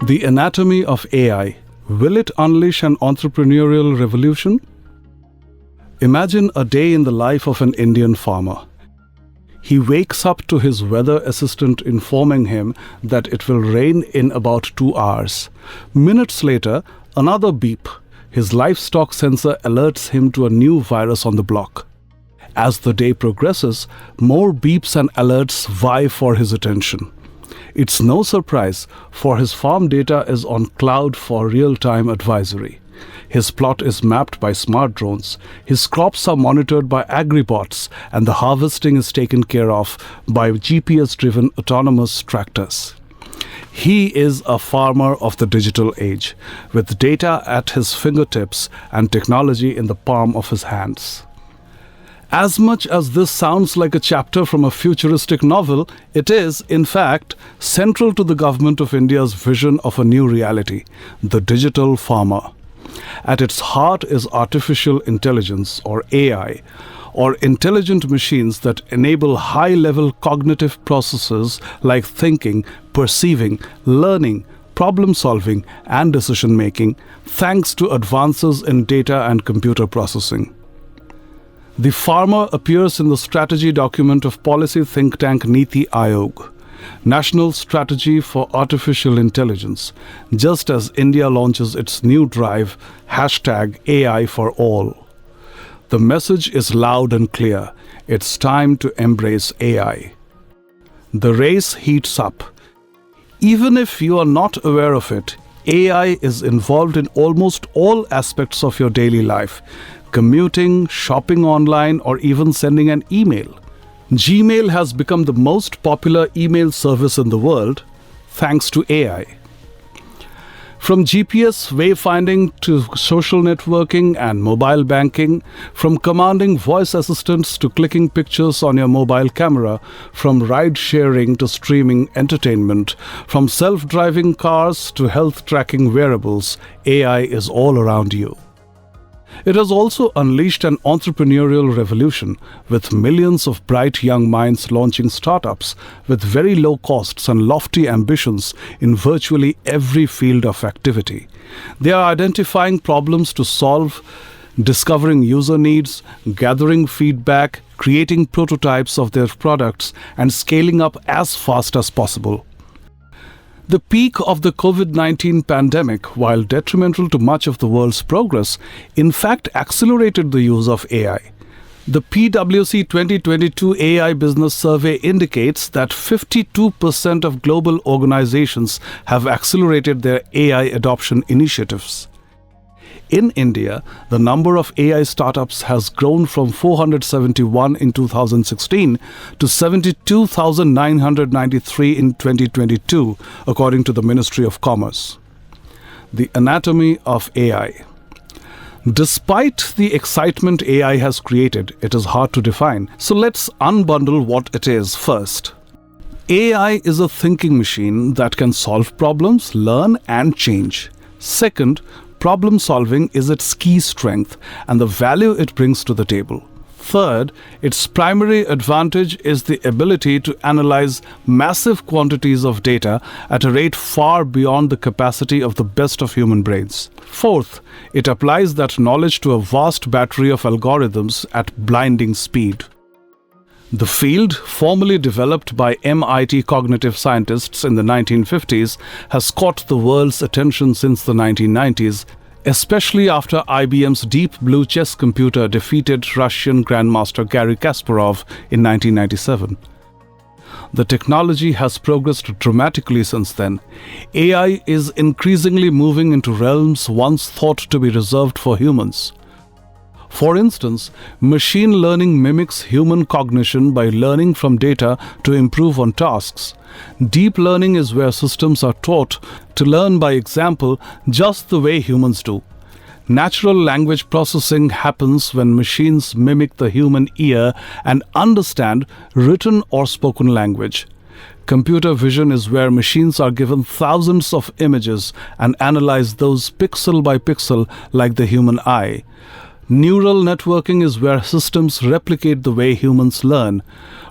The anatomy of AI. Will it unleash an entrepreneurial revolution? Imagine a day in the life of an Indian farmer. He wakes up to his weather assistant informing him that it will rain in about 2 hours. Minutes later, another beep. His livestock sensor alerts him to a new virus on the block. As the day progresses, more beeps and alerts vie for his attention. It's no surprise, for his farm data is on cloud for real-time advisory. His plot is mapped by smart drones, his crops are monitored by agribots, and the harvesting is taken care of by GPS-driven autonomous tractors. He is a farmer of the digital age, with data at his fingertips and technology in the palm of his hands. As much as this sounds like a chapter from a futuristic novel, it is, in fact, central to the Government of India's vision of a new reality, the digital farmer. At its heart is artificial intelligence, or AI, or intelligent machines that enable high-level cognitive processes like thinking, perceiving, learning, problem-solving, and decision-making, thanks to advances in data and computer processing. The farmer appears in the strategy document of policy think tank Niti Aayog, National Strategy for Artificial Intelligence, just as India launches its new drive, #AI for all. The message is loud and clear. It's time to embrace AI. The race heats up. Even if you are not aware of it, AI is involved in almost all aspects of your daily life. Commuting, shopping online, or even sending an email. Gmail has become the most popular email service in the world, thanks to AI. From GPS wayfinding to social networking and mobile banking, from commanding voice assistants to clicking pictures on your mobile camera, from ride-sharing to streaming entertainment, from self-driving cars to health-tracking wearables, AI is all around you. It has also unleashed an entrepreneurial revolution, with millions of bright young minds launching startups with very low costs and lofty ambitions in virtually every field of activity. They are identifying problems to solve, discovering user needs, gathering feedback, creating prototypes of their products, and scaling up as fast as possible. The peak of the COVID-19 pandemic, while detrimental to much of the world's progress, in fact accelerated the use of AI. The PwC 2022 AI Business Survey indicates that 52% of global organizations have accelerated their AI adoption initiatives. In India, the number of AI startups has grown from 471 in 2016 to 72,993 in 2022, according to the Ministry of Commerce. The anatomy of AI. Despite the excitement AI has created, it is hard to define. So let's unbundle what it is first. AI is a thinking machine that can solve problems, learn, and change. Second, problem solving is its key strength and the value it brings to the table. Third, its primary advantage is the ability to analyze massive quantities of data at a rate far beyond the capacity of the best of human brains. Fourth, it applies that knowledge to a vast battery of algorithms at blinding speed. The field, formerly developed by MIT cognitive scientists in the 1950s, has caught the world's attention since the 1990s, especially after IBM's Deep Blue chess computer defeated Russian Grandmaster Garry Kasparov in 1997. The technology has progressed dramatically since then. AI is increasingly moving into realms once thought to be reserved for humans. For instance, machine learning mimics human cognition by learning from data to improve on tasks. Deep learning is where systems are taught to learn by example just the way humans do. Natural language processing happens when machines mimic the human ear and understand written or spoken language. Computer vision is where machines are given thousands of images and analyze those pixel by pixel like the human eye. Neural networking is where systems replicate the way humans learn.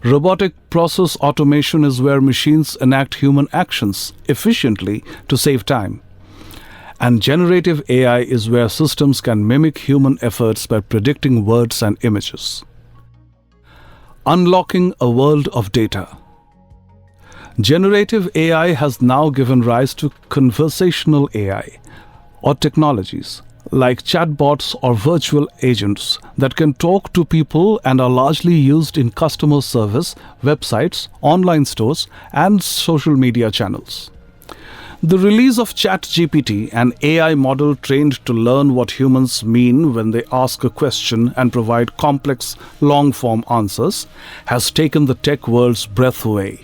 Robotic process automation is where machines enact human actions efficiently to save time. And generative AI is where systems can mimic human efforts by predicting words and images. Unlocking a world of data. Generative AI has now given rise to conversational AI, or technologies like chatbots or virtual agents that can talk to people and are largely used in customer service, websites, online stores, and social media channels. The release of ChatGPT, an AI model trained to learn what humans mean when they ask a question and provide complex, long-form answers, has taken the tech world's breath away.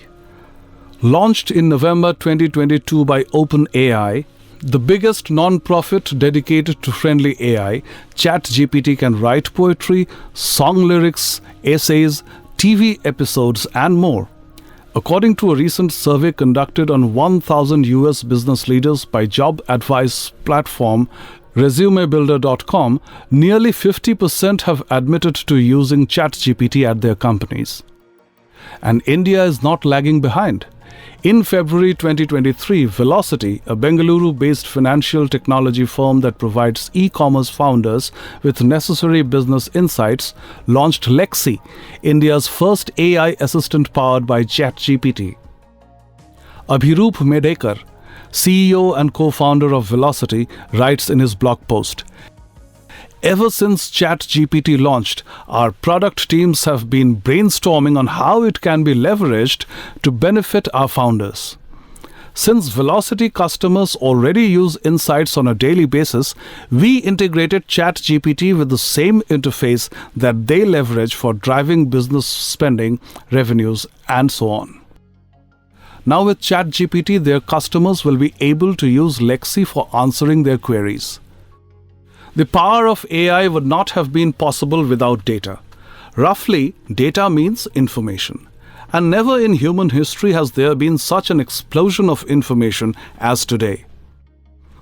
Launched in November 2022 by OpenAI, the biggest non-profit dedicated to friendly AI, ChatGPT can write poetry, song lyrics, essays, TV episodes, and more. According to a recent survey conducted on 1,000 US business leaders by job advice platform ResumeBuilder.com, nearly 50% have admitted to using ChatGPT at their companies. And India is not lagging behind. In February 2023, Velocity, a Bengaluru-based financial technology firm that provides e-commerce founders with necessary business insights, launched Lexi, India's first AI assistant powered by ChatGPT. Abhiroop Medekar, CEO and co-founder of Velocity, writes in his blog post, "Ever since ChatGPT launched, our product teams have been brainstorming on how it can be leveraged to benefit our founders. Since Velocity customers already use insights on a daily basis, we integrated ChatGPT with the same interface that they leverage for driving business spending, revenues, and so on. Now with ChatGPT, their customers will be able to use Lexi for answering their queries. The power of AI would not have been possible without data. Roughly, data means information. And never in human history has there been such an explosion of information as today.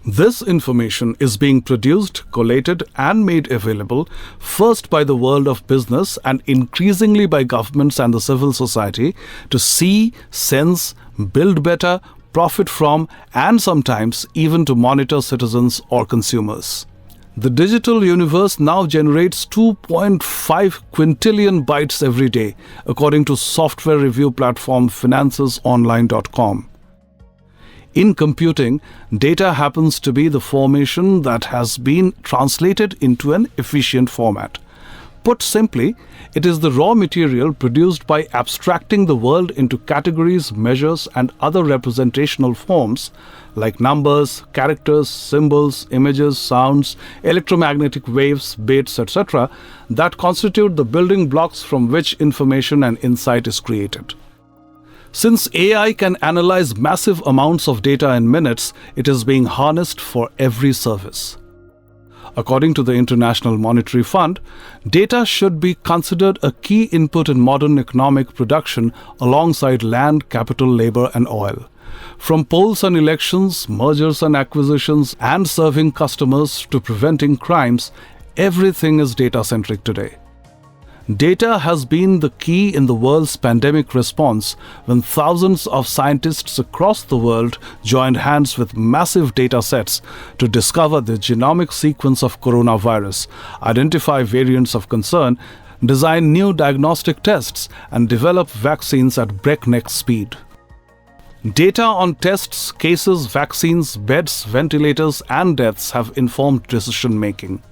This information is being produced, collated, and made available first by the world of business and increasingly by governments and the civil society to see, sense, build better, profit from, and sometimes even to monitor citizens or consumers. The digital universe now generates 2.5 quintillion bytes every day, according to software review platform financesonline.com. In computing, data happens to be the formation that has been translated into an efficient format. Put simply, it is the raw material produced by abstracting the world into categories, measures, and other representational forms like numbers, characters, symbols, images, sounds, electromagnetic waves, bits, etc., that constitute the building blocks from which information and insight is created. Since AI can analyze massive amounts of data in minutes, it is being harnessed for every service. According to the International Monetary Fund, data should be considered a key input in modern economic production alongside land, capital, labor, and oil. From polls and elections, mergers and acquisitions, and serving customers to preventing crimes, everything is data-centric today. Data has been the key in the world's pandemic response when thousands of scientists across the world joined hands with massive data sets to discover the genomic sequence of coronavirus, identify variants of concern, design new diagnostic tests, and develop vaccines at breakneck speed. Data on tests, cases, vaccines, beds, ventilators, and deaths have informed decision-making.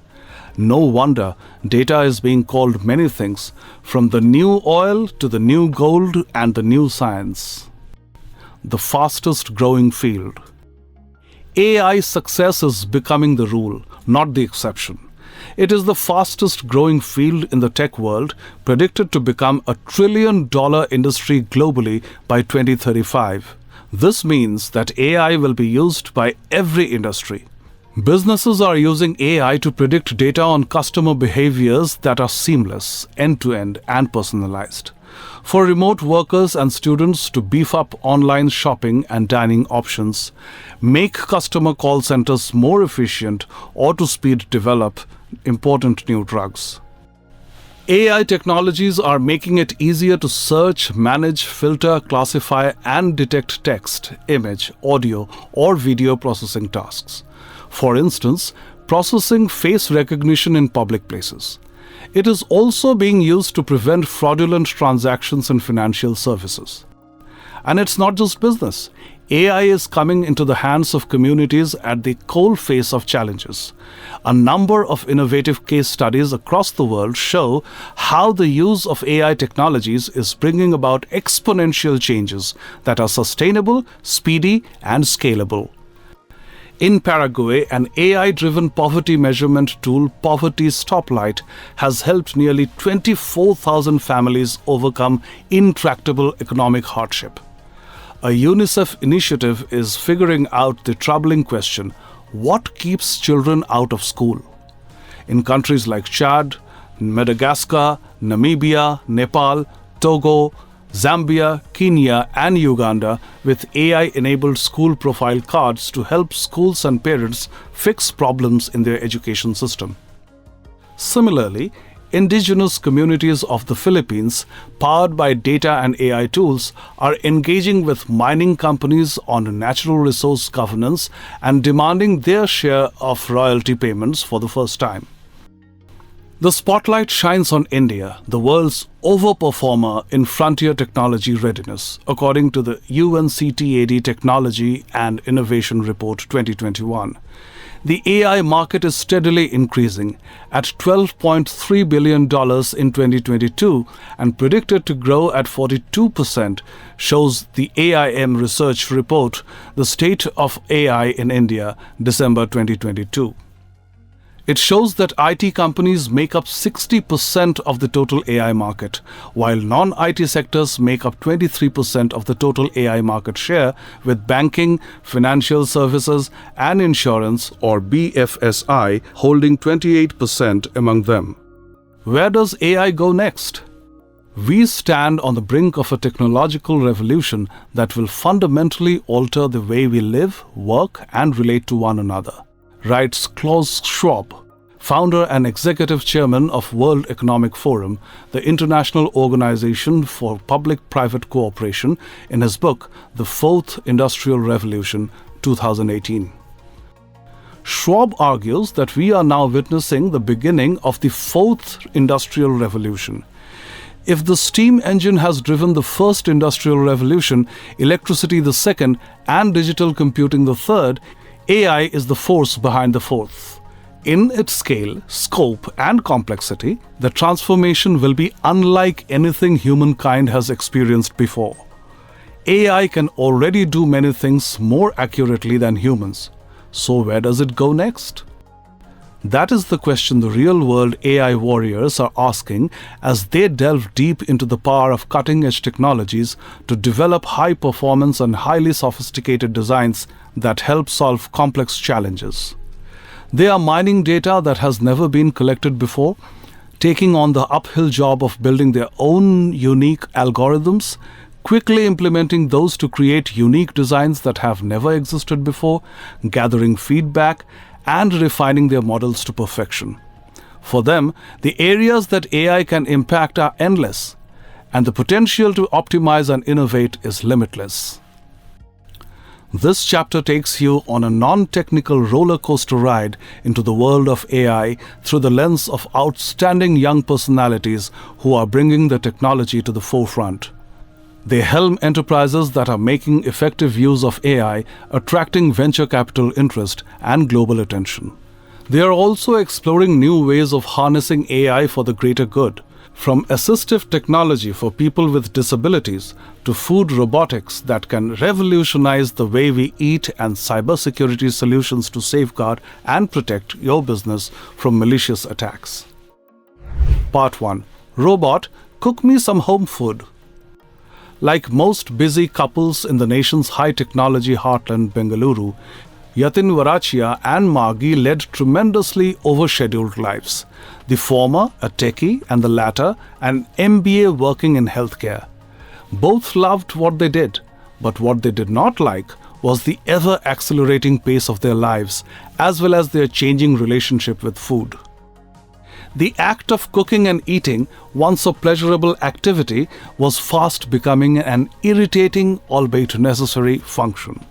No wonder data is being called many things, from the new oil to the new gold and the new science. The fastest growing field. AI success is becoming the rule, not the exception. It is the fastest growing field in the tech world, predicted to become a $1 trillion industry globally by 2035. This means that AI will be used by every industry. Businesses are using AI to predict data on customer behaviors that are seamless, end-to-end, and personalized. For remote workers and students to beef up online shopping and dining options, make customer call centers more efficient, or to speed develop important new drugs. AI technologies are making it easier to search, manage, filter, classify, and detect text, image, audio, or video processing tasks. For instance, processing face recognition in public places. It is also being used to prevent fraudulent transactions in financial services. And it's not just business. AI is coming into the hands of communities at the coalface of challenges. A number of innovative case studies across the world show how the use of AI technologies is bringing about exponential changes that are sustainable, speedy, and scalable. In Paraguay, an AI-driven poverty measurement tool, Poverty Stoplight, has helped nearly 24,000 families overcome intractable economic hardship. A UNICEF initiative is figuring out the troubling question, what keeps children out of school? In countries like Chad, Madagascar, Namibia, Nepal, Togo, Zambia, Kenya, and Uganda, with AI-enabled school profile cards to help schools and parents fix problems in their education system. Similarly, indigenous communities of the Philippines, powered by data and AI tools, are engaging with mining companies on natural resource governance and demanding their share of royalty payments for the first time. The spotlight shines on India, the world's overperformer in frontier technology readiness, according to the UNCTAD Technology and Innovation Report 2021. The AI market is steadily increasing at $12.3 billion in 2022 and predicted to grow at 42%, shows the AIM research report, The State of AI in India, December 2022. It shows that IT companies make up 60% of the total AI market, while non-IT sectors make up 23% of the total AI market share, with banking, financial services, and insurance, or BFSI, holding 28% among them. Where does AI go next? We stand on the brink of a technological revolution that will fundamentally alter the way we live, work, and relate to one another, writes Klaus Schwab, founder and executive chairman of World Economic Forum, the international organization for public-private cooperation, in his book, The Fourth Industrial Revolution, 2018. Schwab argues that we are now witnessing the beginning of the fourth industrial revolution. If the steam engine has driven the first industrial revolution, electricity the second, and digital computing the third, AI is the force behind the fourth. In its scale, scope, and complexity, the transformation will be unlike anything humankind has experienced before. AI can already do many things more accurately than humans. So where does it go next? That is the question the real-world AI warriors are asking as they delve deep into the power of cutting-edge technologies to develop high-performance and highly sophisticated designs that help solve complex challenges. They are mining data that has never been collected before, taking on the uphill job of building their own unique algorithms, quickly implementing those to create unique designs that have never existed before, gathering feedback, and refining their models to perfection. For them, the areas that AI can impact are endless, and the potential to optimize and innovate is limitless. This chapter takes you on a non-technical roller coaster ride into the world of AI through the lens of outstanding young personalities who are bringing the technology to the forefront. They helm enterprises that are making effective use of AI, attracting venture capital interest and global attention. They are also exploring new ways of harnessing AI for the greater good, from assistive technology for people with disabilities to food robotics that can revolutionize the way we eat and cybersecurity solutions to safeguard and protect your business from malicious attacks. Part 1. Robot, cook me some home food. Like most busy couples in the nation's high-technology heartland, Bengaluru, Yatin Varachia and Margi led tremendously overscheduled lives. The former, a techie, and the latter, an MBA working in healthcare. Both loved what they did, but what they did not like was the ever-accelerating pace of their lives, as well as their changing relationship with food. The act of cooking and eating, once a pleasurable activity, was fast becoming an irritating, albeit necessary, function.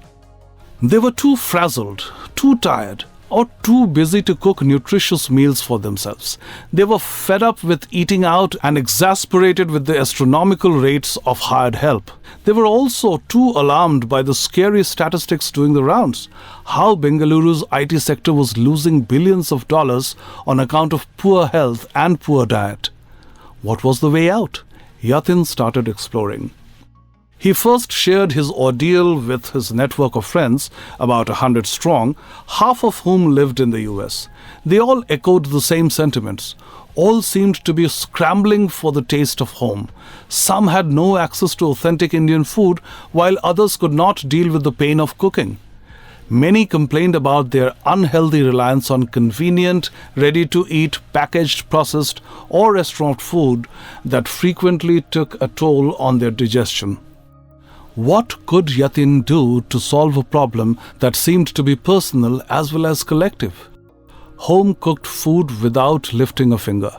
They were too frazzled, too tired, or too busy to cook nutritious meals for themselves. They were fed up with eating out and exasperated with the astronomical rates of hired help. They were also too alarmed by the scary statistics doing the rounds. How Bengaluru's IT sector was losing billions of dollars on account of poor health and poor diet. What was the way out? Yatin started exploring. He first shared his ordeal with his network of friends, about 100 strong, half of whom lived in the US. They all echoed the same sentiments. All seemed to be scrambling for the taste of home. Some had no access to authentic Indian food, while others could not deal with the pain of cooking. Many complained about their unhealthy reliance on convenient, ready-to-eat, packaged, processed, or restaurant food that frequently took a toll on their digestion. What could Yatin do to solve a problem that seemed to be personal as well as collective? Home-cooked food without lifting a finger.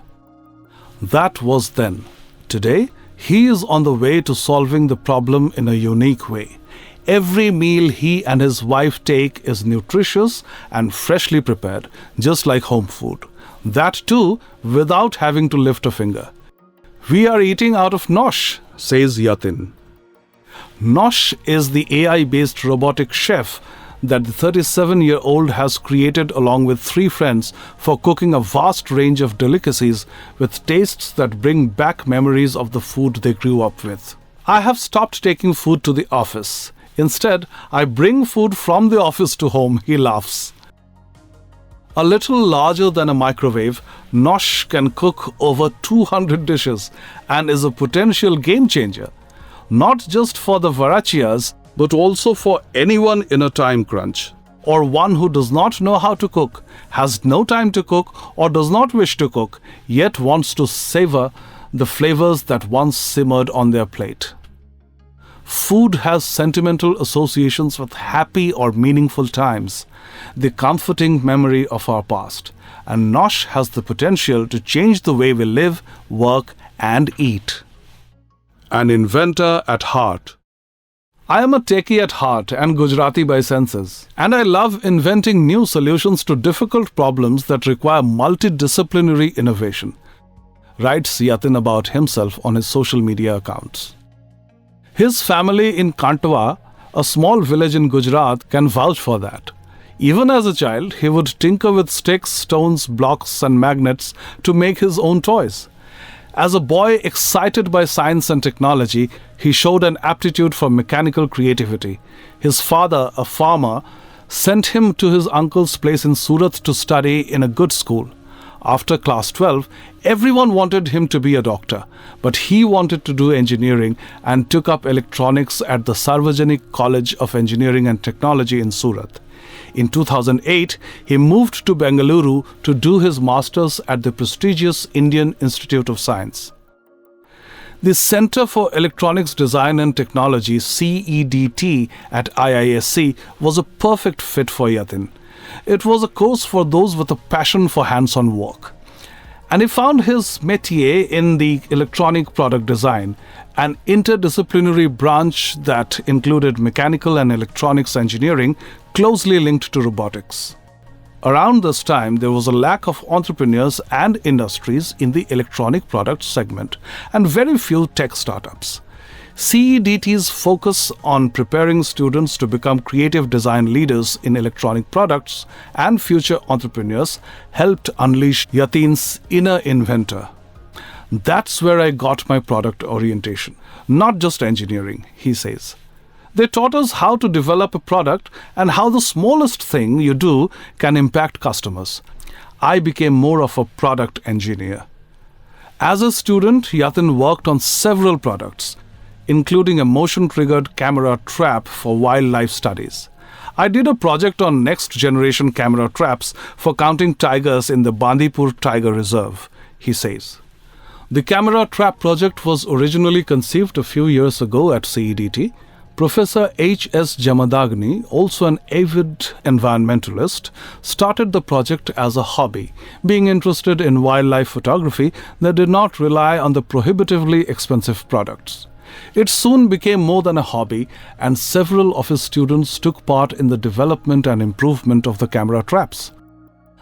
That was then. Today, he is on the way to solving the problem in a unique way. Every meal he and his wife take is nutritious and freshly prepared, just like home food. That too, without having to lift a finger. "We are eating out of Nosh," says Yatin. Nosh is the AI-based robotic chef that the 37-year-old has created along with 3 friends for cooking a vast range of delicacies with tastes that bring back memories of the food they grew up with. "I have stopped taking food to the office. Instead, I bring food from the office to home," he laughs. A little larger than a microwave, Nosh can cook over 200 dishes and is a potential game changer. Not just for the Varachias, but also for anyone in a time crunch, or one who does not know how to cook, has no time to cook, or does not wish to cook, yet wants to savor the flavors that once simmered on their plate. Food has sentimental associations with happy or meaningful times, the comforting memory of our past, and Nosh has the potential to change the way we live, work, and eat. An inventor at heart. I am a techie at heart and Gujarati by senses, and I love inventing new solutions to difficult problems that require multidisciplinary innovation, writes Yatin about himself on his social media accounts. His family in Kantwa, a small village in Gujarat, can vouch for that. Even as a child, he would tinker with sticks, stones, blocks, and magnets to make his own toys. As a boy excited by science and technology, he showed an aptitude for mechanical creativity. His father, a farmer, sent him to his uncle's place in Surat to study in a good school. After class 12, everyone wanted him to be a doctor, but he wanted to do engineering and took up electronics at the Sarvajanik College of Engineering and Technology in Surat. In 2008, he moved to Bengaluru to do his master's at the prestigious Indian Institute of Science. The Center for Electronics Design and Technology, CEDT, at IISc was a perfect fit for Yatin. It was a course for those with a passion for hands-on work. And he found his métier in the electronic product design, an interdisciplinary branch that included mechanical and electronics engineering closely linked to robotics. Around this time, there was a lack of entrepreneurs and industries in the electronic products segment and very few tech startups. CEDT's focus on preparing students to become creative design leaders in electronic products and future entrepreneurs helped unleash Yatin's inner inventor. "That's where I got my product orientation, not just engineering," he says. "They taught us how to develop a product and how the smallest thing you do can impact customers. I became more of a product engineer." As a student, Yatin worked on several products, including a motion-triggered camera trap for wildlife studies. I did a project on next-generation camera traps for counting tigers in the Bandipur Tiger Reserve, he says. The camera trap project was originally conceived a few years ago at CEDT. Professor H.S. Jamadagni, also an avid environmentalist, started the project as a hobby, being interested in wildlife photography that did not rely on the prohibitively expensive products. It soon became more than a hobby, and several of his students took part in the development and improvement of the camera traps.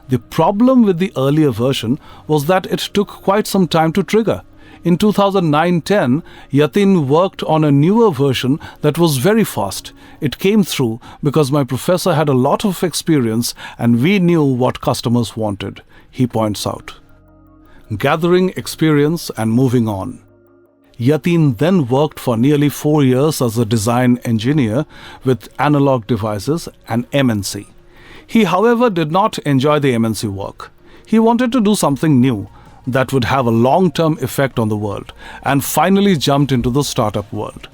The problem with the earlier version was that it took quite some time to trigger. In 2009-10, Yatin worked on a newer version that was very fast. It came through because my professor had a lot of experience and we knew what customers wanted, he points out. Gathering experience and moving on. Yatin then worked for nearly 4 years as a design engineer with Analog Devices and MNC. He, however, did not enjoy the MNC work. He wanted to do something new that would have a long-term effect on the world, and finally jumped into the startup world.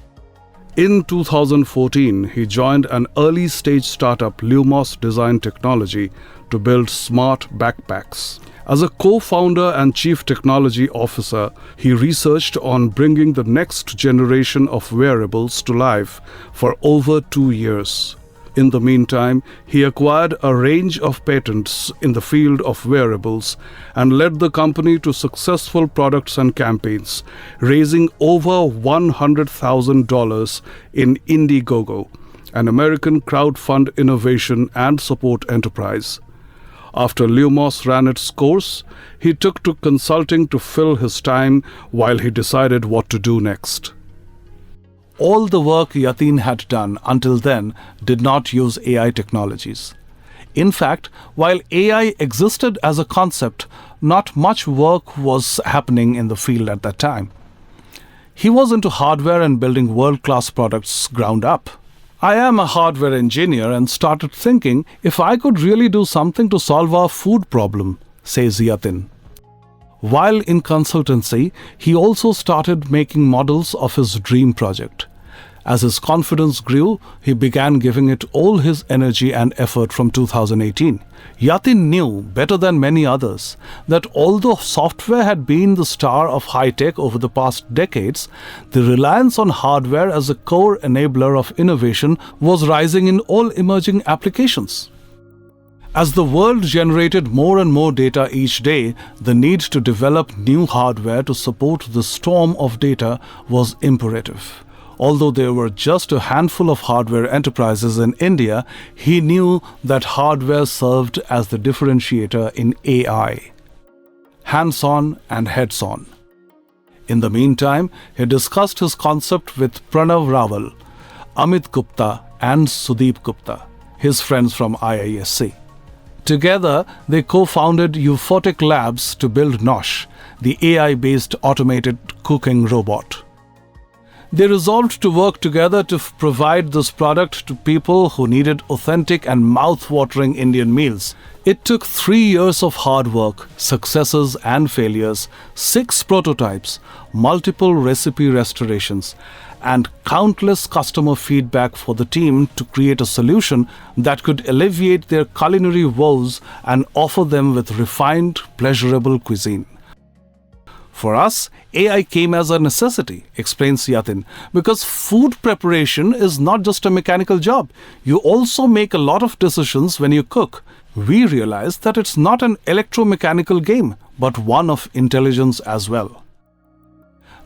In 2014, he joined an early-stage startup, Lumos Design Technology, to build smart backpacks. As a co-founder and chief technology officer, he researched on bringing the next generation of wearables to life for over 2 years. In the meantime, he acquired a range of patents in the field of wearables and led the company to successful products and campaigns, raising over $100,000 in Indiegogo, an American crowdfund innovation and support enterprise. After Lumos ran its course, he took to consulting to fill his time while he decided what to do next. All the work Yatin had done until then did not use AI technologies. In fact, while AI existed as a concept, not much work was happening in the field at that time. He was into hardware and building world-class products ground up. I am a hardware engineer and started thinking if I could really do something to solve our food problem, says Yatin. While in consultancy, he also started making models of his dream project. As his confidence grew, he began giving it all his energy and effort from 2018. Yatin knew, better than many others, that although software had been the star of high-tech over the past decades, the reliance on hardware as a core enabler of innovation was rising in all emerging applications. As the world generated more and more data each day, the need to develop new hardware to support the storm of data was imperative. Although there were just a handful of hardware enterprises in India, he knew that hardware served as the differentiator in AI. Hands-on and heads-on. In the meantime, he discussed his concept with Pranav Rawal, Amit Gupta and Sudeep Gupta, his friends from IISc. Together, they co-founded Euphotic Labs to build Nosh, the AI-based automated cooking robot. They resolved to work together to provide this product to people who needed authentic and mouth-watering Indian meals. It took 3 years of hard work, successes and failures, 6 prototypes, multiple recipe restorations, and countless customer feedback for the team to create a solution that could alleviate their culinary woes and offer them with refined, pleasurable cuisine. For us, AI came as a necessity, explains Yatin, because food preparation is not just a mechanical job. You also make a lot of decisions when you cook. We realized that it's not an electromechanical game, but one of intelligence as well.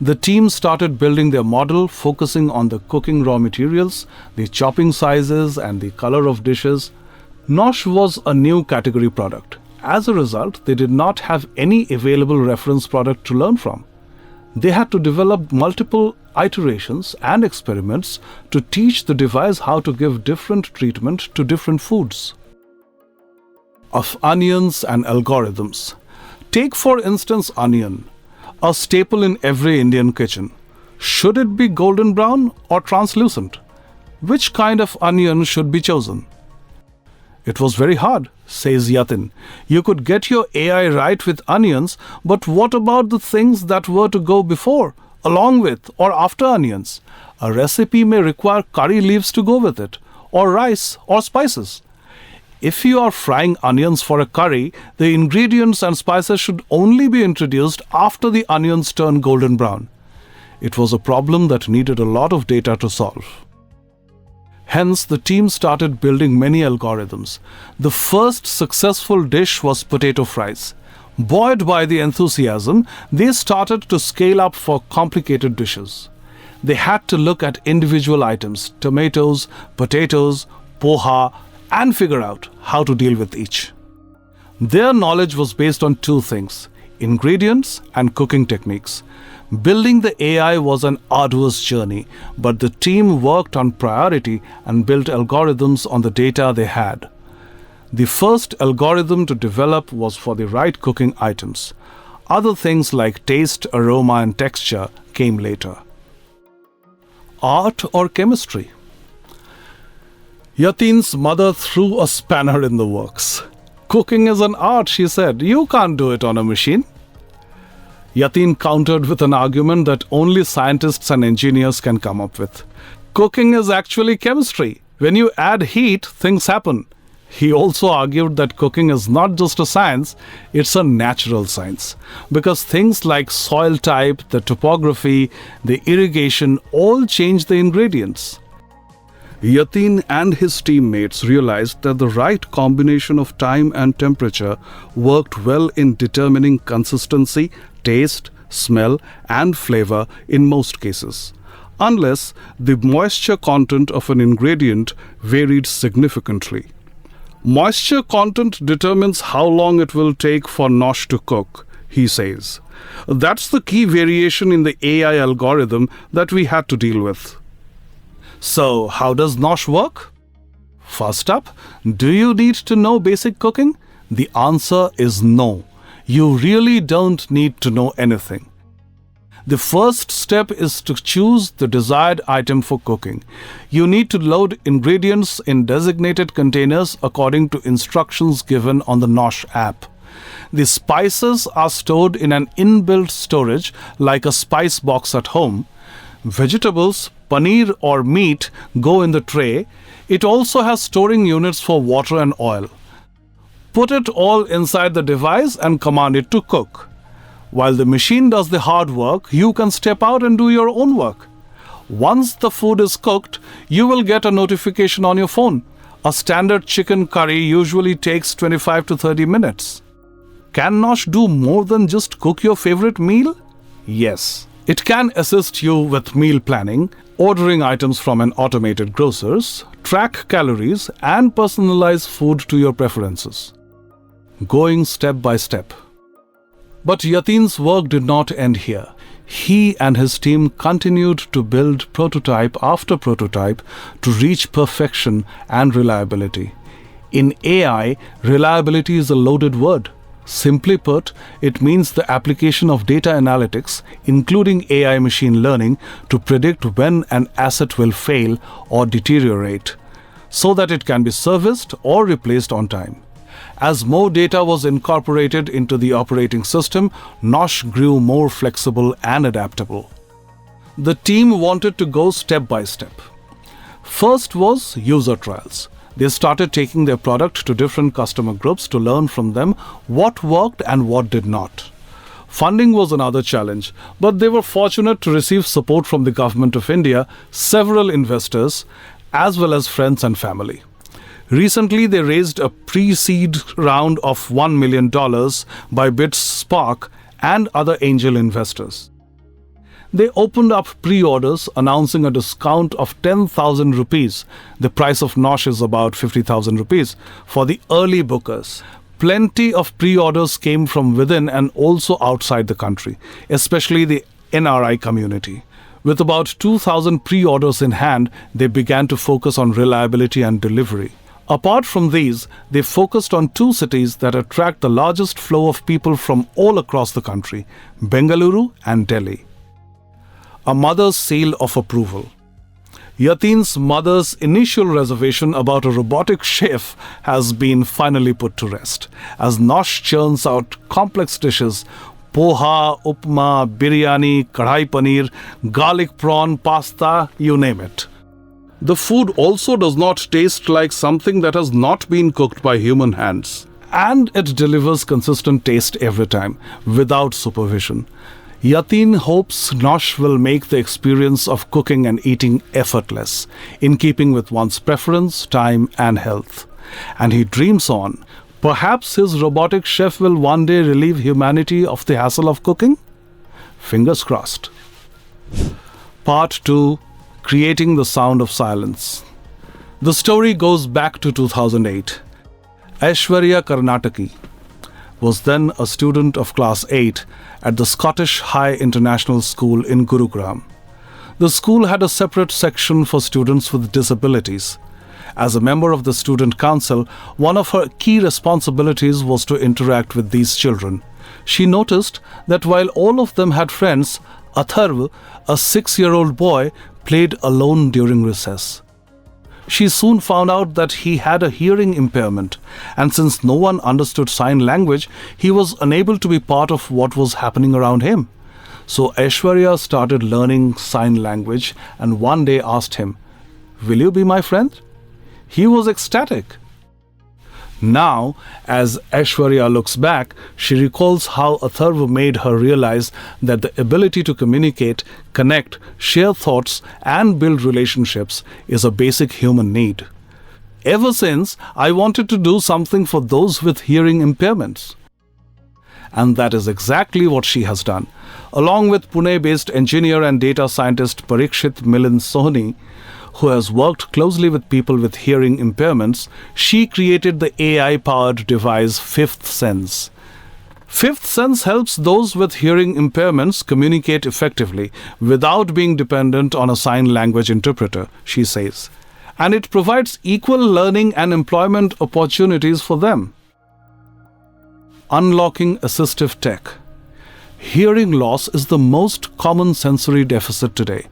The team started building their model, focusing on the cooking raw materials, the chopping sizes, and the color of dishes. Nosh was a new category product. As a result, they did not have any available reference product to learn from. They had to develop multiple iterations and experiments to teach the device how to give different treatment to different foods. Of onions and algorithms. Take for instance onion, a staple in every Indian kitchen. Should it be golden brown or translucent? Which kind of onion should be chosen? It was very hard, says Yatin. You could get your AI right with onions, but what about the things that were to go before, along with, or after onions? A recipe may require curry leaves to go with it, or rice or spices. If you are frying onions for a curry, the ingredients and spices should only be introduced after the onions turn golden brown. It was a problem that needed a lot of data to solve. Hence, the team started building many algorithms. The first successful dish was potato fries. Buoyed by the enthusiasm, they started to scale up for complicated dishes. They had to look at individual items, tomatoes, potatoes, poha, and figure out how to deal with each. Their knowledge was based on two things: ingredients and cooking techniques. Building the AI was an arduous journey, but the team worked on priority and built algorithms on the data they had. The first algorithm to develop was for the right cooking items. Other things like taste, aroma, and texture came later. Art or chemistry? Yatin's mother threw a spanner in the works. Cooking is an art, she said. You can't do it on a machine. Yatin countered with an argument that only scientists and engineers can come up with. Cooking is actually chemistry. When you add heat, things happen. He also argued that cooking is not just a science, it's a natural science. Because things like soil type, the topography, the irrigation all change the ingredients. Yatin and his teammates realized that the right combination of time and temperature worked well in determining consistency, taste, smell, and flavor in most cases, unless the moisture content of an ingredient varied significantly. Moisture content determines how long it will take for nosh to cook, he says. That's the key variation in the AI algorithm that we had to deal with. So, how does nosh work? First up, do you need to know basic cooking? The answer is no. You really don't need to know anything. The first step is to choose the desired item for cooking. You need to load ingredients in designated containers according to instructions given on the Nosh app. The spices are stored in an inbuilt storage like a spice box at home. Vegetables, paneer or meat go in the tray. It also has storing units for water and oil. Put it all inside the device and command it to cook. While the machine does the hard work, you can step out and do your own work. Once the food is cooked, you will get a notification on your phone. A standard chicken curry usually takes 25 to 30 minutes. Can Nosh do more than just cook your favorite meal? Yes. It can assist you with meal planning, ordering items from an automated grocer's, track calories, and personalize food to your preferences. Going step by step. But Yatin's work did not end here. He and his team continued to build prototype after prototype to reach perfection and reliability. In AI, reliability is a loaded word. Simply put, it means the application of data analytics, including AI machine learning, to predict when an asset will fail or deteriorate, so that it can be serviced or replaced on time. As more data was incorporated into the operating system, Nosh grew more flexible and adaptable. The team wanted to go step by step. First was user trials. They started taking their product to different customer groups to learn from them what worked and what did not. Funding was another challenge, but they were fortunate to receive support from the Government of India, several investors, as well as friends and family. Recently, they raised a pre-seed round of $1 million by BitSpark and other angel investors. They opened up pre-orders announcing a discount of 10,000 rupees. The price of Nosh is about 50,000 rupees for the early bookers. Plenty of pre-orders came from within and also outside the country, especially the NRI community. With about 2,000 pre-orders in hand, they began to focus on reliability and delivery. Apart from these, they focused on two cities that attract the largest flow of people from all across the country, Bengaluru and Delhi. A mother's seal of approval. Yatin's mother's initial reservation about a robotic chef has been finally put to rest, as Nosh churns out complex dishes: poha, upma, biryani, kadhai paneer, garlic prawn, pasta, you name it. The food also does not taste like something that has not been cooked by human hands. And it delivers consistent taste every time, without supervision. Yatin hopes Nosh will make the experience of cooking and eating effortless, in keeping with one's preference, time, and health. And he dreams on. Perhaps his robotic chef will one day relieve humanity of the hassle of cooking? Fingers crossed. Part 2. Creating the Sound of Silence. The story goes back to 2008. Aishwarya Karnataki was then a student of Class 8 at the Scottish High International School in Gurugram. The school had a separate section for students with disabilities. As a member of the student council, one of her key responsibilities was to interact with these children. She noticed that while all of them had friends, Atharv, a 6-year-old boy, played alone during recess. She soon found out that he had a hearing impairment, and since no one understood sign language, he was unable to be part of what was happening around him. So Aishwarya started learning sign language and one day asked him, "Will you be my friend?" He was ecstatic. Now, as Aishwarya looks back, she recalls how Atharva made her realize that the ability to communicate, connect, share thoughts, and build relationships is a basic human need. Ever since, I wanted to do something for those with hearing impairments. And that is exactly what she has done. Along with Pune-based engineer and data scientist Parikshit Milan Sohni, who has worked closely with people with hearing impairments, she created the AI-powered device Fifth Sense. Fifth Sense helps those with hearing impairments communicate effectively without being dependent on a sign language interpreter, she says. And it provides equal learning and employment opportunities for them. Unlocking assistive tech. Hearing loss is the most common sensory deficit today.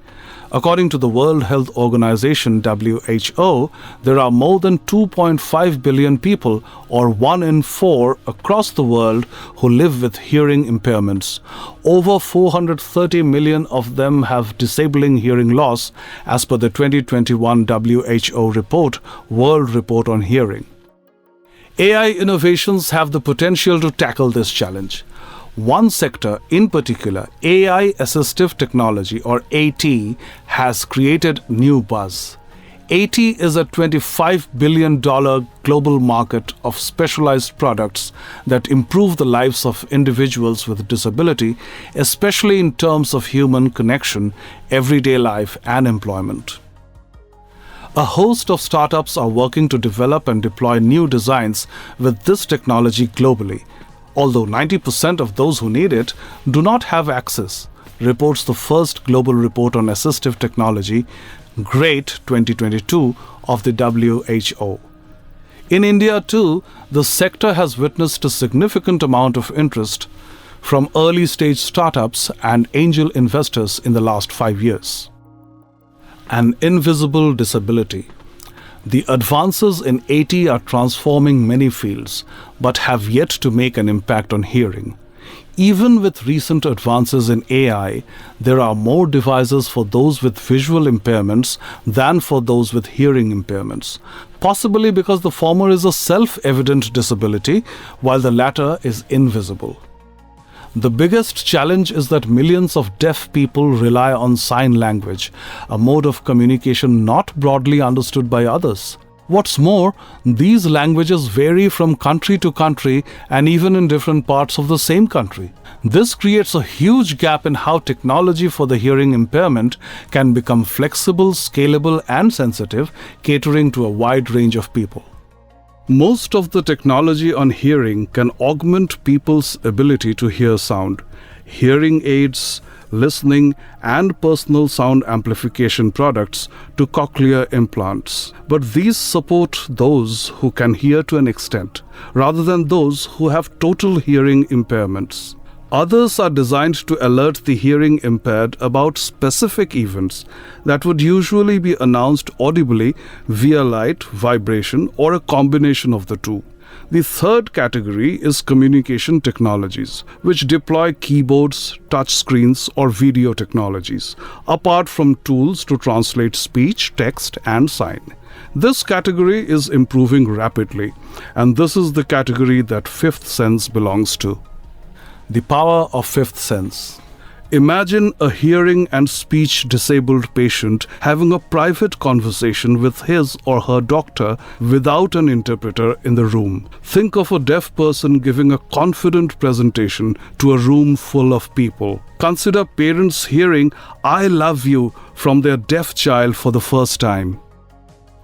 According to the World Health Organization (WHO), there are more than 2.5 billion people, or 1 in 4 across the world, who live with hearing impairments. Over 430 million of them have disabling hearing loss, as per the 2021 WHO report, World Report on Hearing. AI innovations have the potential to tackle this challenge. One sector in particular, AI assistive technology or AT, has created new buzz. AT is a $25 billion global market of specialized products that improve the lives of individuals with disability, especially in terms of human connection, everyday life, and employment. A host of startups are working to develop and deploy new designs with this technology globally, although 90% of those who need it do not have access, reports the first global report on assistive technology, GREAT 2022, of the WHO. In India too, the sector has witnessed a significant amount of interest from early-stage startups and angel investors in the last 5 years. An invisible disability. The advances in AT are transforming many fields, but have yet to make an impact on hearing. Even with recent advances in AI, there are more devices for those with visual impairments than for those with hearing impairments, possibly because the former is a self-evident disability, while the latter is invisible. The biggest challenge is that millions of deaf people rely on sign language, a mode of communication not broadly understood by others. What's more, these languages vary from country to country and even in different parts of the same country. This creates a huge gap in how technology for the hearing impairment can become flexible, scalable, and sensitive, catering to a wide range of people. Most of the technology on hearing can augment people's ability to hear sound. Hearing aids, listening, and personal sound amplification products to cochlear implants. But these support those who can hear to an extent, rather than those who have total hearing impairments. Others are designed to alert the hearing impaired about specific events that would usually be announced audibly via light, vibration, or a combination of the two. The third category is communication technologies, which deploy keyboards, touch screens, or video technologies, apart from tools to translate speech, text, and sign. This category is improving rapidly, and this is the category that fifth sense belongs to. The power of fifth sense. Imagine a hearing and speech disabled patient having a private conversation with his or her doctor without an interpreter in the room. Think of a deaf person giving a confident presentation to a room full of people. Consider parents hearing "I love you" from their deaf child for the first time.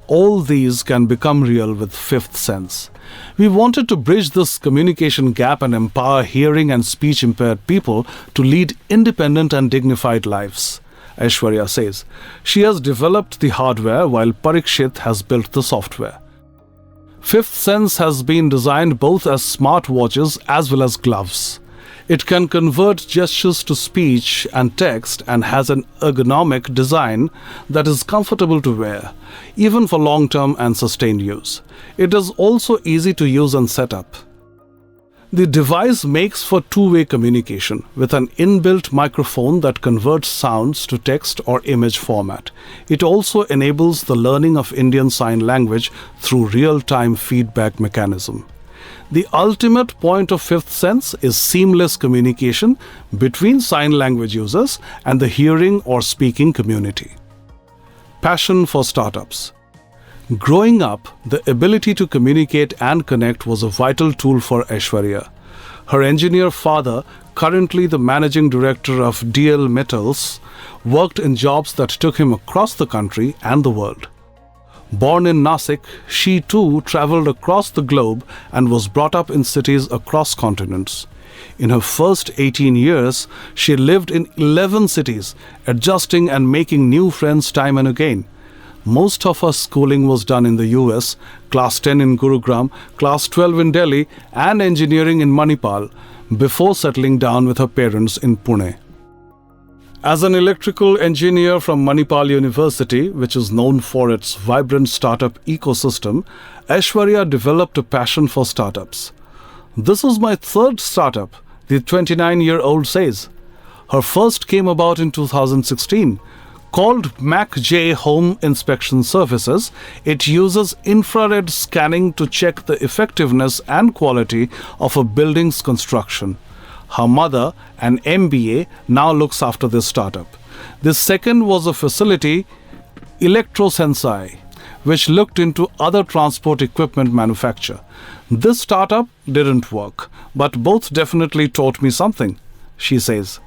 All these can become real with fifth sense. We wanted to bridge this communication gap and empower hearing and speech impaired people to lead independent and dignified lives, Aishwarya says. She has developed the hardware while Parikshit has built the software. Fifth Sense has been designed both as smartwatches as well as gloves. It can convert gestures to speech and text and has an ergonomic design that is comfortable to wear, even for long-term and sustained use. It is also easy to use and set up. The device makes for two-way communication with an inbuilt microphone that converts sounds to text or image format. It also enables the learning of Indian Sign Language through real-time feedback mechanism. The ultimate point of Fifth Sense is seamless communication between sign language users and the hearing or speaking community. Passion for startups. Growing up, the ability to communicate and connect was a vital tool for Aishwarya. Her engineer father, currently the managing director of DL Metals, worked in jobs that took him across the country and the world. Born in Nasik, she too traveled across the globe and was brought up in cities across continents. In her first 18 years, she lived in 11 cities, adjusting and making new friends time and again. Most of her schooling was done in the US, class 10 in Gurugram, class 12 in Delhi, and engineering in Manipal, before settling down with her parents in Pune. As an electrical engineer from Manipal University, which is known for its vibrant startup ecosystem, Aishwarya developed a passion for startups. "This is my third startup," the 29-year-old says. Her first came about in 2016. Called MacJ Home Inspection Services, it uses infrared scanning to check the effectiveness and quality of a building's construction. Her mother, an MBA, now looks after this startup. The second was a facility, Electrosensai, which looked into other transport equipment manufacture. This startup didn't work, but both definitely taught me something, she says.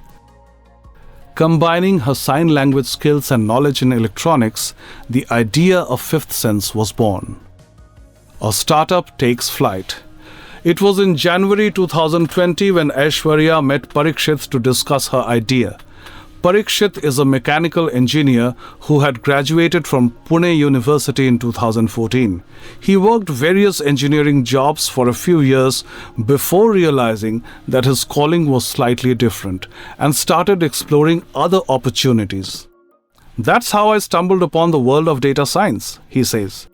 Combining her sign language skills and knowledge in electronics, the idea of Fifth Sense was born. A startup takes flight. It was in January 2020 when Aishwarya met Parikshit to discuss her idea. Parikshit is a mechanical engineer who had graduated from Pune University in 2014. He worked various engineering jobs for a few years before realizing that his calling was slightly different and started exploring other opportunities. "That's how I stumbled upon the world of data science," he says.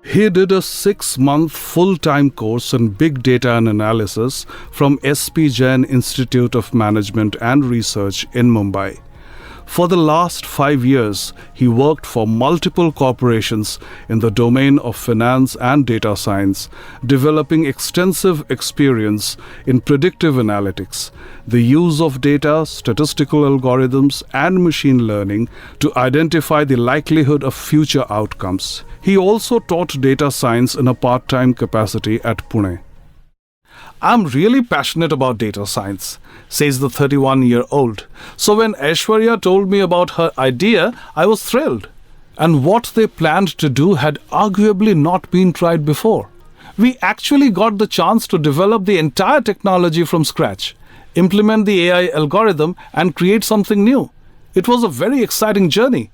He did a 6-month full-time course in Big Data and Analysis from SP Jain Institute of Management and Research in Mumbai. For the last 5 years, he worked for multiple corporations in the domain of finance and data science, developing extensive experience in predictive analytics, the use of data, statistical algorithms, and machine learning to identify the likelihood of future outcomes. He also taught data science in a part-time capacity at Pune. "I'm really passionate about data science," says the 31-year-old. "So when Aishwarya told me about her idea, I was thrilled. And what they planned to do had arguably not been tried before. We actually got the chance to develop the entire technology from scratch, implement the AI algorithm, and create something new. It was a very exciting journey."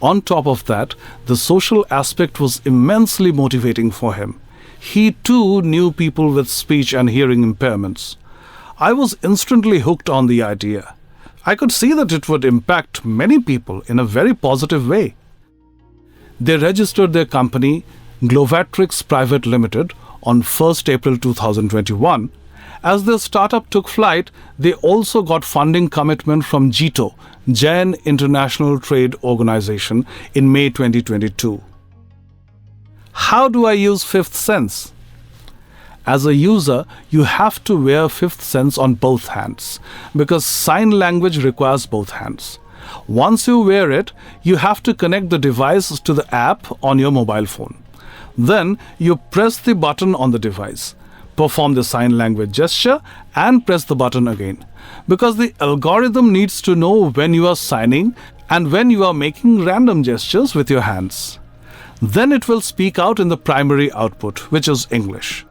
On top of that, the social aspect was immensely motivating for him. He too knew people with speech and hearing impairments. "I was instantly hooked on the idea. I could see that it would impact many people in a very positive way." They registered their company, Glovatrix Private Limited, on 1st April 2021. As their startup took flight, they also got funding commitment from JITO, Jain International Trade Organization, in May 2022. How do I use fifth sense? As a user, you have to wear fifth sense on both hands because sign language requires both hands. Once you wear it, you have to connect the device to the app on your mobile phone. Then you press the button on the device, perform the sign language gesture and press the button again because the algorithm needs to know when you are signing and when you are making random gestures with your hands. Then it will speak out in the primary output, which is English.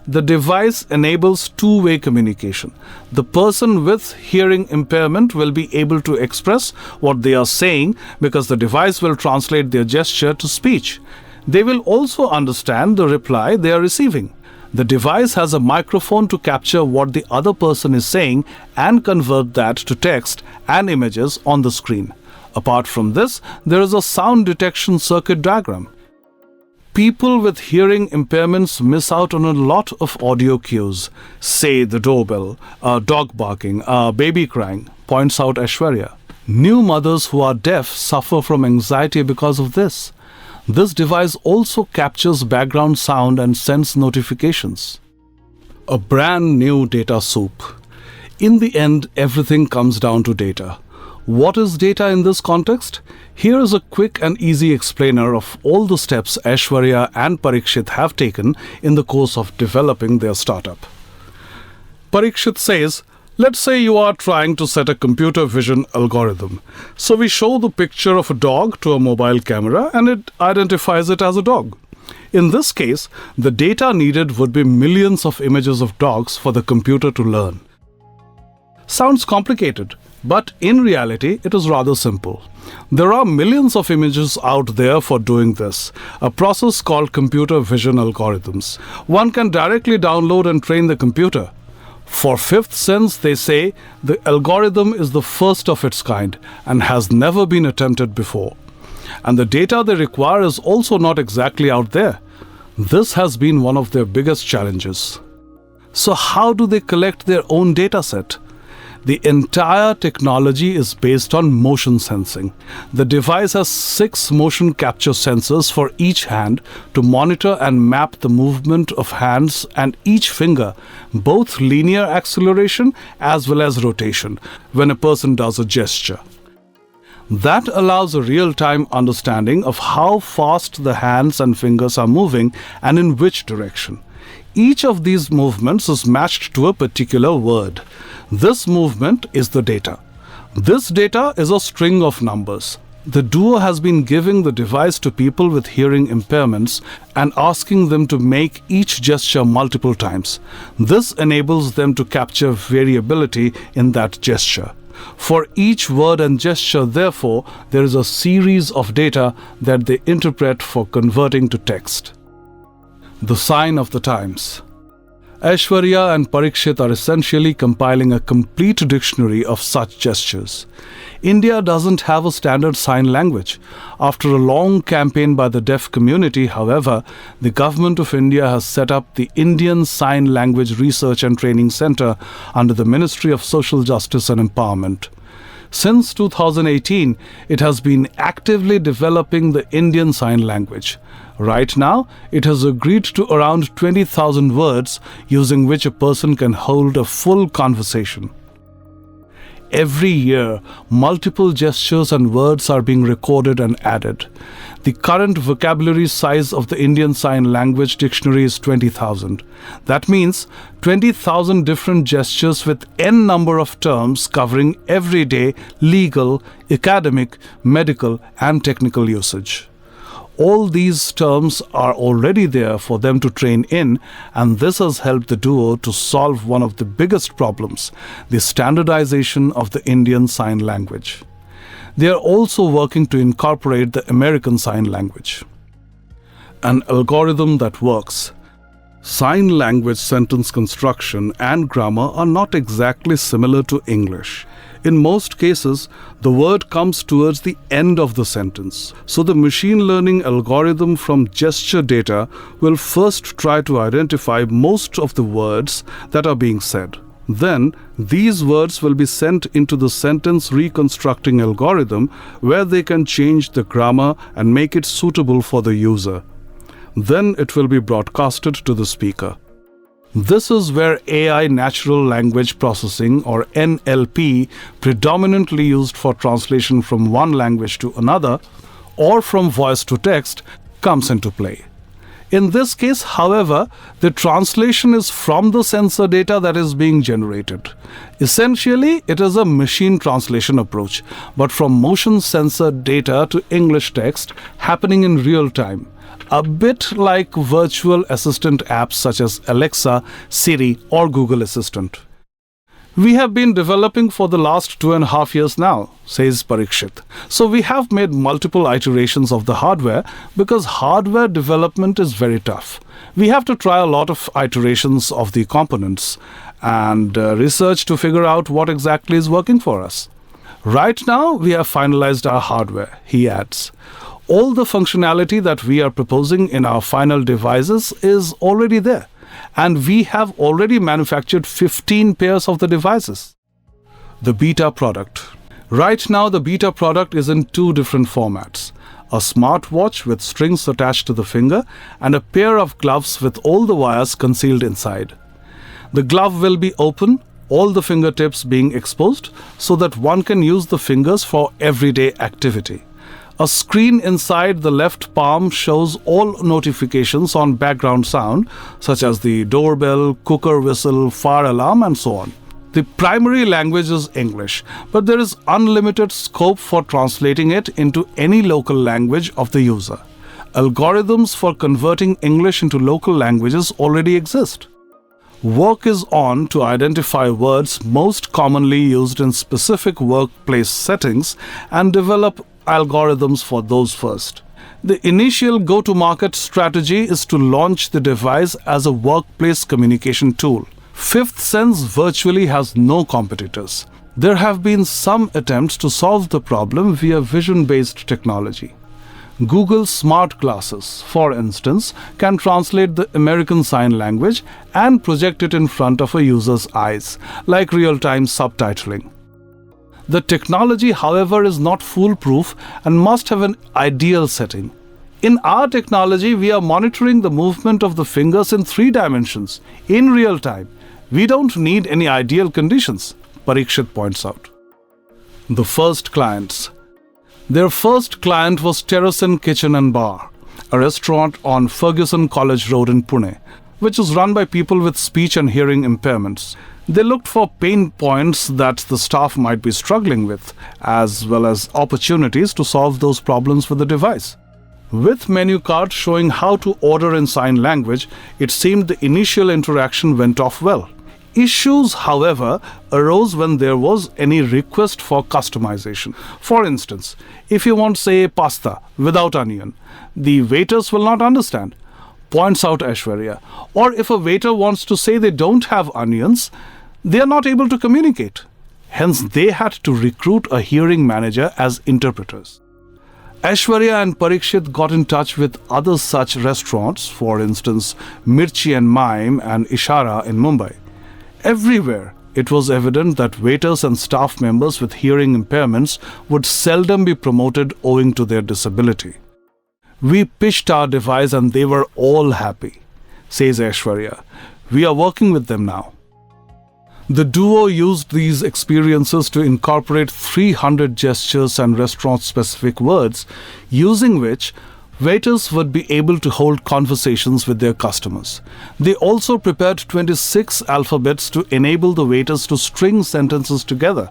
The device enables two-way communication. The person with hearing impairment will be able to express what they are saying because the device will translate their gesture to speech. They will also understand the reply they are receiving. The device has a microphone to capture what the other person is saying and convert that to text and images on the screen. Apart from this, there is a sound detection circuit diagram. People with hearing impairments miss out on a lot of audio cues, say the doorbell, a dog barking, a baby crying, points out Aishwarya. New mothers who are deaf suffer from anxiety because of this. This device also captures background sound and sends notifications. A brand new data soup. In the end, everything comes down to data. What is data in this context? Here is a quick and easy explainer of all the steps Aishwarya and Parikshit have taken in the course of developing their startup. Parikshit says, let's say you are trying to set a computer vision algorithm. So we show the picture of a dog to a mobile camera and it identifies it as a dog. In this case, the data needed would be millions of images of dogs for the computer to learn. Sounds complicated, but in reality, it is rather simple. There are millions of images out there for doing this, a process called computer vision algorithms. One can directly download and train the computer. For fifth sense, they say the algorithm is the first of its kind and has never been attempted before. And the data they require is also not exactly out there. This has been one of their biggest challenges. So how do they collect their own data set? The entire technology is based on motion sensing. The device has 6 motion capture sensors for each hand to monitor and map the movement of hands and each finger, both linear acceleration as well as rotation, when a person does a gesture. That allows a real-time understanding of how fast the hands and fingers are moving and in which direction. Each of these movements is matched to a particular word. This movement is the data. This data is a string of numbers. The duo has been giving the device to people with hearing impairments and asking them to make each gesture multiple times. This enables them to capture variability in that gesture. For each word and gesture, therefore, there is a series of data that they interpret for converting to text. The sign of the times. Aishwarya and Parikshit are essentially compiling a complete dictionary of such gestures. India doesn't have a standard sign language. After a long campaign by the deaf community, however, the Government of India has set up the Indian Sign Language Research and Training Centre under the Ministry of Social Justice and Empowerment. Since 2018, it has been actively developing the Indian Sign Language. Right now, it has agreed to around 20,000 words using which a person can hold a full conversation. Every year, multiple gestures and words are being recorded and added. The current vocabulary size of the Indian Sign Language Dictionary is 20,000. That means 20,000 different gestures with n number of terms covering everyday, legal, academic, medical, and technical usage. All these terms are already there for them to train in, and this has helped the duo to solve one of the biggest problems, the standardization of the Indian Sign Language. They are also working to incorporate the American Sign Language. An algorithm that works. Sign language sentence construction and grammar are not exactly similar to English. In most cases, the word comes towards the end of the sentence. So the machine learning algorithm from gesture data will first try to identify most of the words that are being said. Then, these words will be sent into the sentence reconstructing algorithm where they can change the grammar and make it suitable for the user. Then it will be broadcasted to the speaker. This is where AI natural language processing or NLP, predominantly used for translation from one language to another or from voice to text, comes into play. In this case, however, the translation is from the sensor data that is being generated. Essentially, it is a machine translation approach, but from motion sensor data to English text happening in real time. A bit like virtual assistant apps such as Alexa, Siri, or Google Assistant. We have been developing for the last 2.5 years now, says Parikshit. So we have made multiple iterations of the hardware because hardware development is very tough. We have to try a lot of iterations of the components and research to figure out what exactly is working for us. Right now, we have finalized our hardware, he adds. All the functionality that we are proposing in our final devices is already there. And we have already manufactured 15 pairs of the devices. The beta product. Right now, the beta product is in 2 different formats. A smartwatch with strings attached to the finger and a pair of gloves with all the wires concealed inside. The glove will be open, all the fingertips being exposed, so that one can use the fingers for everyday activity. A screen inside the left palm shows all notifications on background sound, such as the doorbell, cooker whistle, fire alarm, and so on. The primary language is English, but there is unlimited scope for translating it into any local language of the user. Algorithms for converting English into local languages already exist. Work is on to identify words most commonly used in specific workplace settings and develop algorithms for those first. The initial go-to-market strategy is to launch the device as a workplace communication tool. Fifth Sense virtually has no competitors. There have been some attempts to solve the problem via vision-based technology. Google's smart glasses, for instance, can translate the American Sign Language and project it in front of a user's eyes, like real-time subtitling. The technology, however, is not foolproof and must have an ideal setting. In our technology, we are monitoring the movement of the fingers in 3 dimensions, in real time. We don't need any ideal conditions, Parikshit points out. The first clients. Their first client was Terracin Kitchen and Bar, a restaurant on Ferguson College Road in Pune, which is run by people with speech and hearing impairments. They looked for pain points that the staff might be struggling with, as well as opportunities to solve those problems with the device. With menu cards showing how to order in sign language, it seemed the initial interaction went off well. Issues, however, arose when there was any request for customization. For instance, if you want, say, pasta without onion, the waiters will not understand, points out Aishwarya. Or if a waiter wants to say they don't have onions, they are not able to communicate. Hence, they had to recruit a hearing manager as interpreters. Aishwarya and Parikshit got in touch with other such restaurants, for instance, Mirchi and Mime and Ishara in Mumbai. Everywhere, it was evident that waiters and staff members with hearing impairments would seldom be promoted owing to their disability. We pitched our device and they were all happy, says Aishwarya. We are working with them now. The duo used these experiences to incorporate 300 gestures and restaurant-specific words, using which waiters would be able to hold conversations with their customers. They also prepared 26 alphabets to enable the waiters to string sentences together.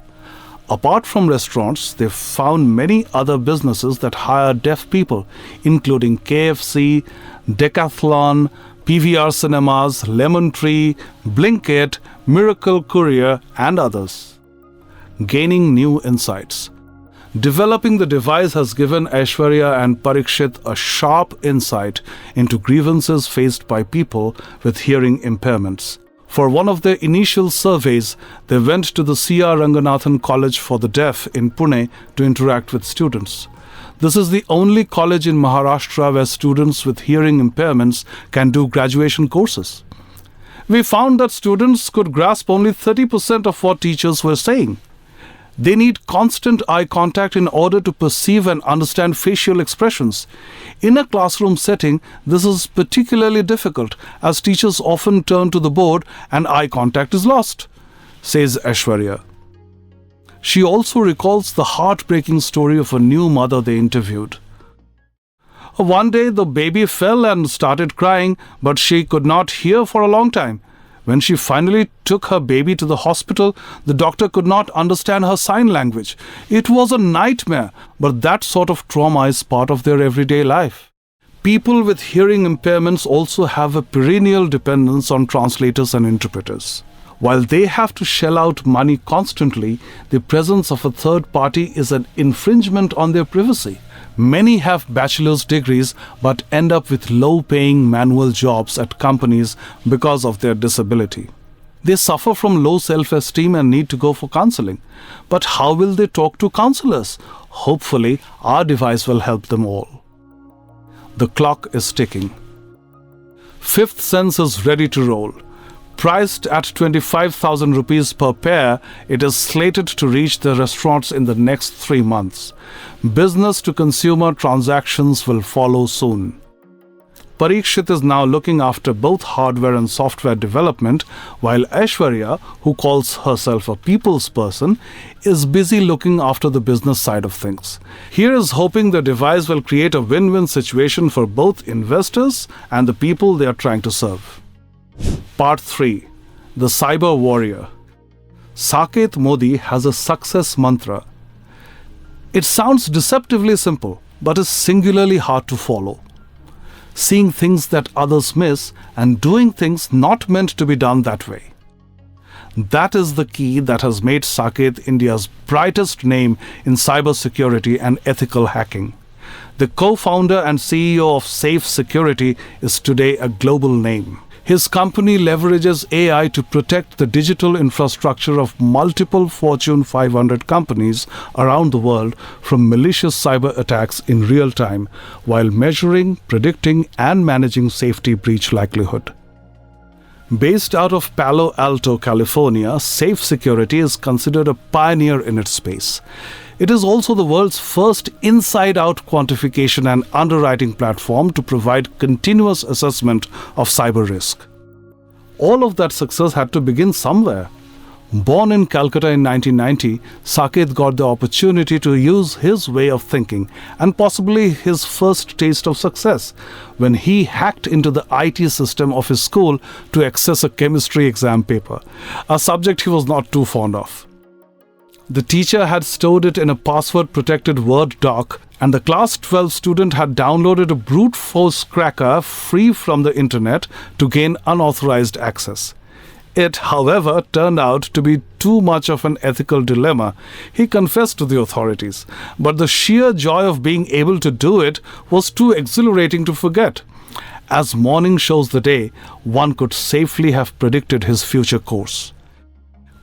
Apart from restaurants, they found many other businesses that hire deaf people, including KFC, Decathlon, PVR Cinemas, Lemon Tree, Blinkit, Miracle Courier, and others. Gaining new insights. Developing the device has given Aishwarya and Parikshit a sharp insight into grievances faced by people with hearing impairments. For one of their initial surveys, they went to the C.R. Ranganathan College for the Deaf in Pune to interact with students. This is the only college in Maharashtra where students with hearing impairments can do graduation courses. We found that students could grasp only 30% of what teachers were saying. They need constant eye contact in order to perceive and understand facial expressions. In a classroom setting, this is particularly difficult as teachers often turn to the board and eye contact is lost, says Aishwarya. She also recalls the heartbreaking story of a new mother they interviewed. One day, the baby fell and started crying, but she could not hear for a long time. When she finally took her baby to the hospital, the doctor could not understand her sign language. It was a nightmare, but that sort of trauma is part of their everyday life. People with hearing impairments also have a perennial dependence on translators and interpreters. While they have to shell out money constantly, the presence of a third party is an infringement on their privacy. Many have bachelor's degrees but end up with low-paying manual jobs at companies because of their disability. They suffer from low self-esteem and need to go for counseling. But how will they talk to counselors? Hopefully, our device will help them all. The clock is ticking. Fifth Sense is ready to roll. Priced at 25,000 rupees per pair, it is slated to reach the restaurants in the next 3 months. Business-to-consumer transactions will follow soon. Parikshit is now looking after both hardware and software development, while Aishwarya, who calls herself a people's person, is busy looking after the business side of things. Here is hoping the device will create a win-win situation for both investors and the people they are trying to serve. Part 3. The Cyber Warrior. Saket Modi has a success mantra. It sounds deceptively simple, but is singularly hard to follow. Seeing things that others miss and doing things not meant to be done that way. That is the key that has made Saket India's brightest name in cybersecurity and ethical hacking. The co-founder and CEO of Safe Security is today a global name. His company leverages AI to protect the digital infrastructure of multiple Fortune 500 companies around the world from malicious cyber attacks in real time, while measuring, predicting, and managing safety breach likelihood. Based out of Palo Alto, California, Safe Security is considered a pioneer in its space. It is also the world's first inside-out quantification and underwriting platform to provide continuous assessment of cyber risk. All of that success had to begin somewhere. Born in Calcutta in 1990, Saket got the opportunity to use his way of thinking and possibly his first taste of success when he hacked into the IT system of his school to access a chemistry exam paper, a subject he was not too fond of. The teacher had stored it in a password-protected Word doc, and the class 12 student had downloaded a brute force cracker free from the internet to gain unauthorized access. It, however, turned out to be too much of an ethical dilemma. He confessed to the authorities, but the sheer joy of being able to do it was too exhilarating to forget. As morning shows the day, one could safely have predicted his future course.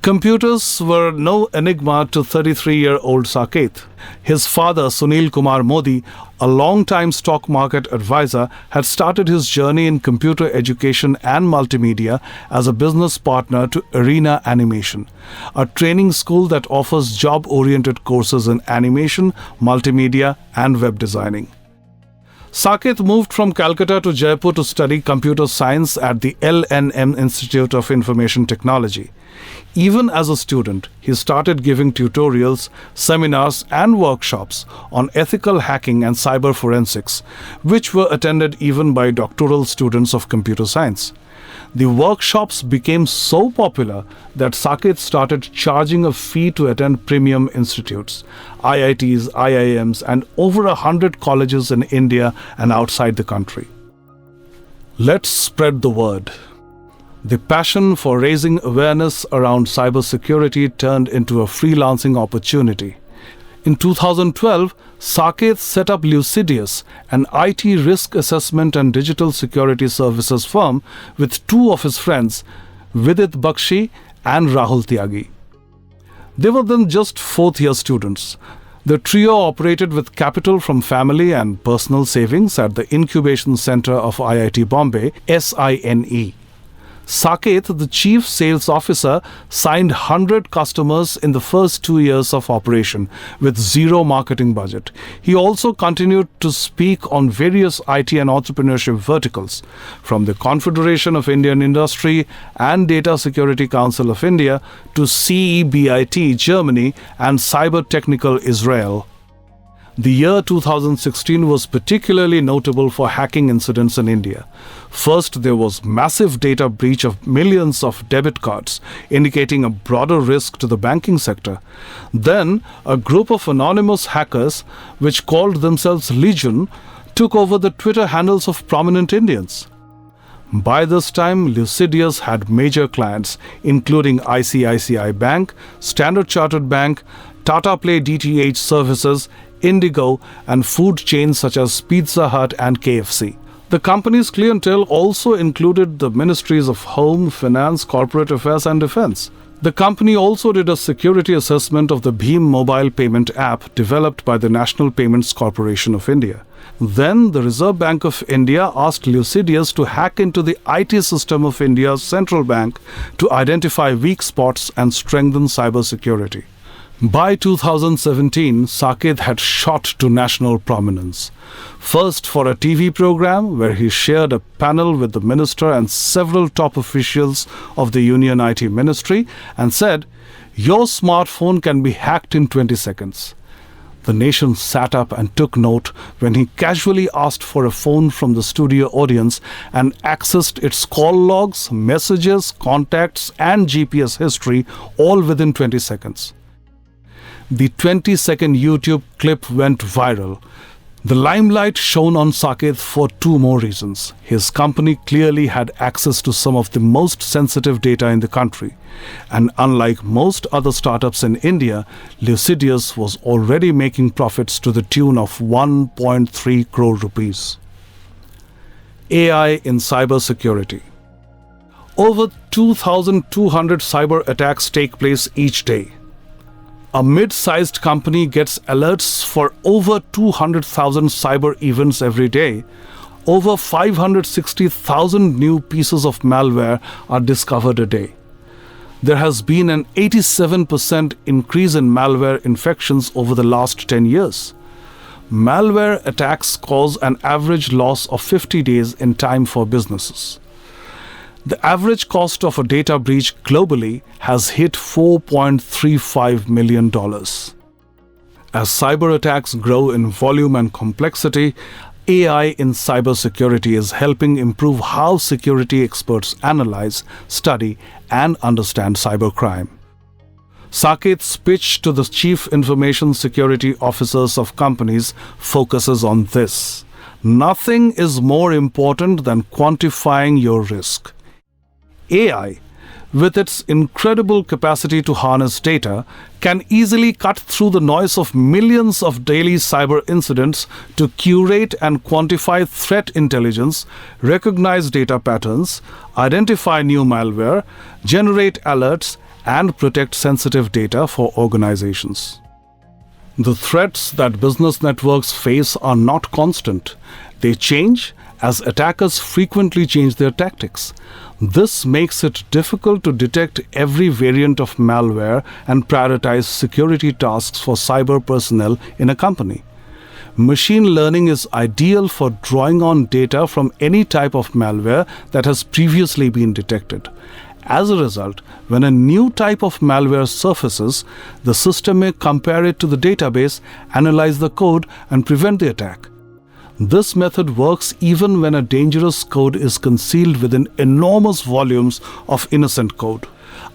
Computers were no enigma to 33-year-old Saket. His father, Sunil Kumar Modi, a long-time stock market advisor, had started his journey in computer education and multimedia as a business partner to Arena Animation, a training school that offers job-oriented courses in animation, multimedia, and web designing. Saket moved from Calcutta to Jaipur to study computer science at the LNM Institute of Information Technology. Even as a student, he started giving tutorials, seminars, and workshops on ethical hacking and cyber forensics, which were attended even by doctoral students of computer science. The workshops became so popular that Saket started charging a fee to attend premium institutes, IITs, IIMs, and over 100 colleges in India and outside the country. Let's spread the word. The passion for raising awareness around cybersecurity turned into a freelancing opportunity. In 2012, Saket set up Lucidius, an IT risk assessment and digital security services firm, with two of his friends, Vidit Bakshi, and Rahul Tyagi. They were then just fourth-year students. The trio operated with capital from family and personal savings at the Incubation Center of IIT Bombay, SINE. Saket, the chief sales officer, signed 100 customers in the first 2 years of operation with zero marketing budget. He also continued to speak on various IT and entrepreneurship verticals, from the Confederation of Indian Industry and Data Security Council of India to CEBIT Germany and Cyber Technical Israel. The year 2016 was particularly notable for hacking incidents in India. First, there was massive data breach of millions of debit cards, indicating a broader risk to the banking sector. Then, a group of anonymous hackers, which called themselves Legion, took over the Twitter handles of prominent Indians. By this time, Lucidius had major clients, including ICICI Bank, Standard Chartered Bank, Tata Play DTH Services, Indigo, and food chains such as Pizza Hut and KFC. The company's clientele also included the ministries of Home, Finance, Corporate Affairs and Defense. The company also did a security assessment of the Bheem mobile payment app developed by the National Payments Corporation of India. Then the Reserve Bank of India asked Lucidius to hack into the IT system of India's central bank to identify weak spots and strengthen cybersecurity. By 2017, Saket had shot to national prominence. First for a TV program where he shared a panel with the minister and several top officials of the Union IT Ministry and said, "Your smartphone can be hacked in 20 seconds. The nation sat up and took note when he casually asked for a phone from the studio audience and accessed its call logs, messages, contacts, and GPS history all within 20 seconds. The 20-second YouTube clip went viral. The limelight shone on Saket for two more reasons. His company clearly had access to some of the most sensitive data in the country. And unlike most other startups in India, Lucidius was already making profits to the tune of 1.3 crore rupees. AI in cybersecurity. Over 2,200 cyber attacks take place each day. A mid-sized company gets alerts for over 200,000 cyber events every day. Over 560,000 new pieces of malware are discovered a day. There has been an 87% increase in malware infections over the last 10 years. Malware attacks cause an average loss of 50 days in time for businesses. The average cost of a data breach globally has hit $4.35 million. As cyber attacks grow in volume and complexity, AI in cybersecurity is helping improve how security experts analyze, study, and understand cybercrime. Saket's pitch to the chief information security officers of companies focuses on this. Nothing is more important than quantifying your risk. AI, with its incredible capacity to harness data, can easily cut through the noise of millions of daily cyber incidents to curate and quantify threat intelligence, recognize data patterns, identify new malware, generate alerts, and protect sensitive data for organizations. The threats that business networks face are not constant. They change as attackers frequently change their tactics. This makes it difficult to detect every variant of malware and prioritize security tasks for cyber personnel in a company. Machine learning is ideal for drawing on data from any type of malware that has previously been detected. As a result, when a new type of malware surfaces, the system may compare it to the database, analyze the code, and prevent the attack. This method works even when a dangerous code is concealed within enormous volumes of innocent code.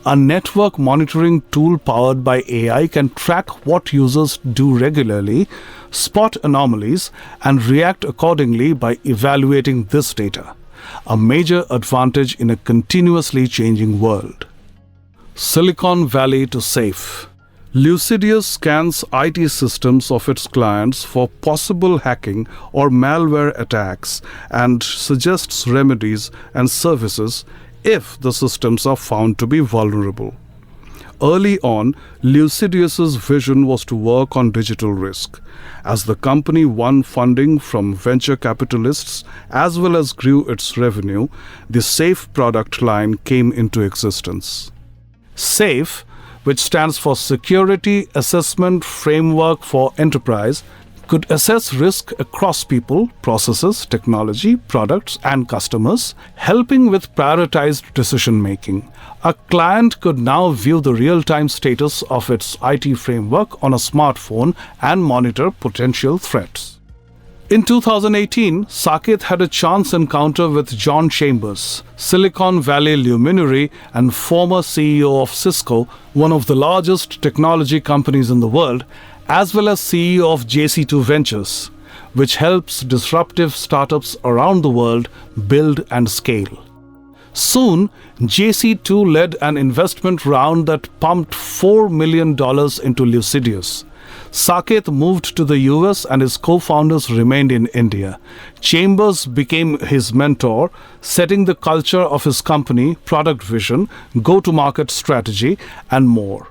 A network monitoring tool powered by AI can track what users do regularly, spot anomalies, and react accordingly by evaluating this data. A major advantage in a continuously changing world. Silicon Valley to safe. Lucidius scans IT systems of its clients for possible hacking or malware attacks and suggests remedies and services if the systems are found to be vulnerable. Early on, Lucidius's vision was to work on digital risk. As the company won funding from venture capitalists as well as grew its revenue, the SAFE product line came into existence. SAFE, which stands for Security Assessment Framework for Enterprise, could assess risk across people, processes, technology, products, and customers, helping with prioritized decision-making. A client could now view the real-time status of its IT framework on a smartphone and monitor potential threats. In 2018, Saket had a chance encounter with John Chambers, Silicon Valley luminary and former CEO of Cisco, one of the largest technology companies in the world, as well as CEO of JC2 Ventures, which helps disruptive startups around the world build and scale. Soon, JC2 led an investment round that pumped $4 million into Lucidius. Saket moved to the US and his co-founders remained in India. Chambers became his mentor, setting the culture of his company, product vision, go-to-market strategy, and more.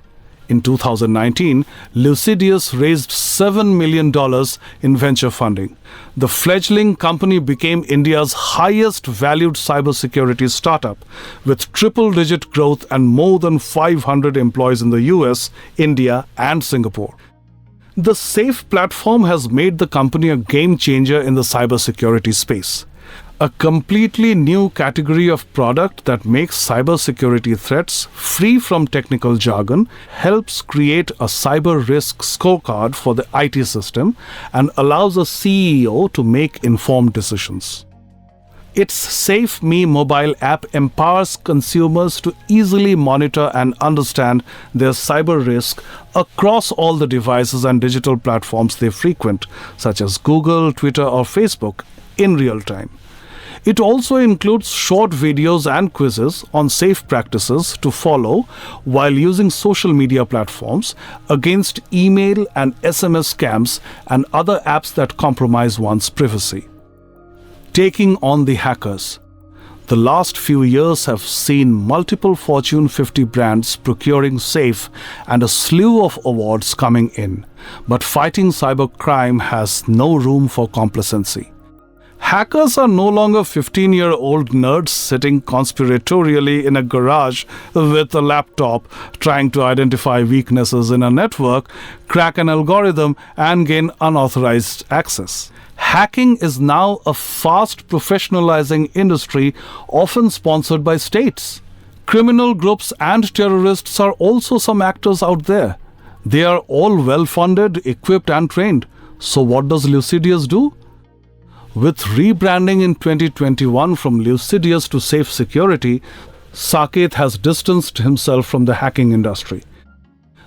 In 2019, Lucidius raised $7 million in venture funding. The fledgling company became India's highest valued cybersecurity startup, with triple-digit growth and more than 500 employees in the US, India, and Singapore. The SAFE platform has made the company a game changer in the cybersecurity space. A completely new category of product that makes cybersecurity threats free from technical jargon, helps create a cyber risk scorecard for the IT system, and allows a CEO to make informed decisions. Its Safe Me mobile app empowers consumers to easily monitor and understand their cyber risk across all the devices and digital platforms they frequent, such as Google, Twitter, or Facebook, in real time. It also includes short videos and quizzes on safe practices to follow while using social media platforms against email and SMS scams and other apps that compromise one's privacy. Taking on the hackers. The last few years have seen multiple Fortune 50 brands procuring SAFE and a slew of awards coming in. But fighting cybercrime has no room for complacency. Hackers are no longer 15-year-old nerds sitting conspiratorially in a garage with a laptop trying to identify weaknesses in a network, crack an algorithm, and gain unauthorized access. Hacking is now a fast professionalizing industry, often sponsored by states. Criminal groups and terrorists are also some actors out there. They are all well-funded, equipped, and trained. So what does Lucidius do? With rebranding in 2021 from Lucidius to Safe Security, Saket has distanced himself from the hacking industry.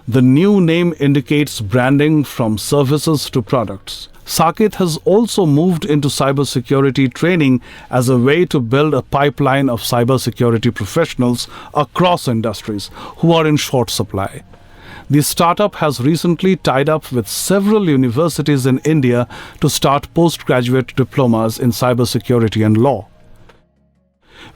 The new name indicates branding from services to products. Saket has also moved into cybersecurity training as a way to build a pipeline of cybersecurity professionals across industries who are in short supply. The startup has recently tied up with several universities in India to start postgraduate diplomas in cybersecurity and law.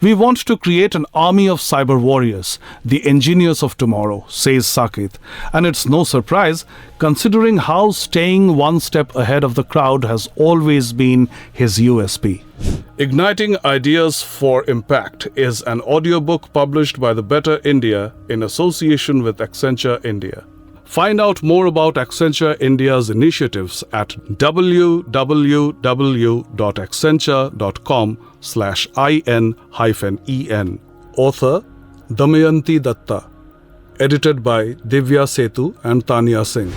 We want to create an army of cyber warriors, the engineers of tomorrow, says Saket. And it's no surprise, considering how staying one step ahead of the crowd has always been his USP. Igniting Ideas for Impact is an audiobook published by the Better India in association with Accenture India. Find out more about Accenture India's initiatives at www.accenture.com/in-en. Author Damayanti Datta. Edited by Divya Setu and Tanya Singh.